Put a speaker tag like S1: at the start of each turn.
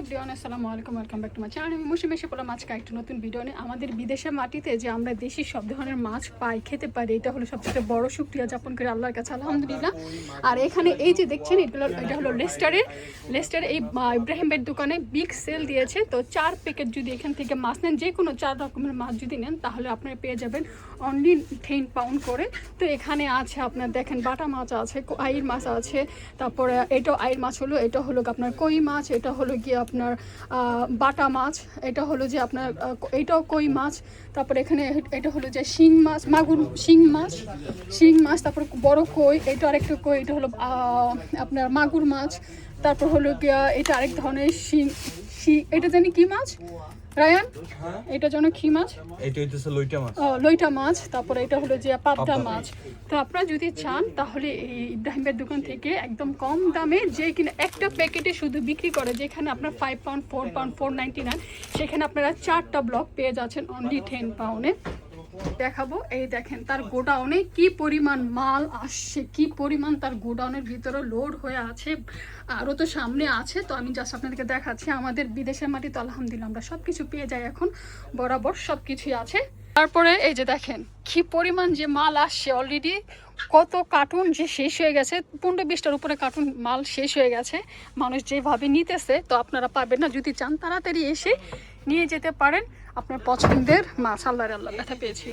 S1: Everyone, আসসালামু আলাইকুম, welcome back to my channel. আমি মুসলিম এসে বললাম আজকে একটা নতুন ভিডিও নিয়ে। আমাদের বিদেশের মাটিতে যে আমরা দেশি সব ধরনের মাছ পাই, খেতে পারি, এটা হলো সবচেয়ে বড় শুকরিয়া যাপন করে আল্লাহর কাছে, আলহামদুলিল্লাহ। আর এখানে এই যে দেখছেন, এটা হলো লেস্টারের এই ইব্রাহিম ভাইয়ের দোকানে বিগ সেল দিয়েছে। তো 4 প্যাকেট যদি এখান থেকে মাছ নেন, যে কোনো 4 রকমের মাছ যদি নেন, তাহলে আপনারা পেয়ে যাবেন অনলি 10 পাউন্ড করে। তো এখানে আছে আপনার দেখেন বাটা মাছ আছে, আইর মাছ আছে, তারপরে এটাও আইর মাছ হলো, এটা হলো আপনার কই মাছ, এটা হলো গিয়ে আপনার বাটা মাছ, এটা হলো যে আপনার এটাও কই মাছ, তারপরে এখানে এটা হলো যে শিং মাছ, মাগুর শিং মাছ, তারপর বড় কই, এটা আরেকটা কই, এটা হলো আপনার মাগুর মাছ, তারপর হলো গিয়া এটা আরেক ধরনের শিং, এটা জানি কি মাছ রায়ান, এটা যেন কি মাছ,
S2: এটা হইতেছে
S1: লইটা মাছ, তারপরে এটা হলো যে পাবদা মাছ। তো আপনারা যদি চান তাহলে এই ইব্রাহিমের দোকান থেকে একদম কম দামে, যে কিনা একটা প্যাকেটে শুধু বিক্রি করে, যেখানে আপনার 5 পাউন্ড 4 পাউন্ড 4.99, সেখানে আপনারা 4টা ব্লক পেয়ে যাচ্ছেন অনলি 10 পাউন্ডে। দেখাবো, এই দেখেন তার গোডাউনে কি পরিমাণ মাল আসছে, কি পরিমাণ তার গোডাউনের ভিতরে লোড হয়ে আছে, আরও তো সামনে আছে। তো আমি জাস্ট আপনাদেরকে দেখাচ্ছি। আমাদের বিদেশের মাটি তো আলহামদুলিল্লাহ আমরা সব কিছু পেয়ে যাই, এখন বরাবর সব কিছুই আছে। তারপরে এই যে দেখেন কি পরিমাণ যে মাল আসছে, অলরেডি কত কার্টুন যে শেষ হয়ে গেছে, 15-20টার উপরে কার্টুন মাল শেষ হয়ে গেছে। মানুষ যেভাবে নিতেছে, তো আপনারা পাবেন না। যদি চান তাড়াতাড়ি এসে নিয়ে যেতে পারেন আপনার পছন্দের মাছ। আল্লাহর আল্লাহ ব্যথা পেয়েছি।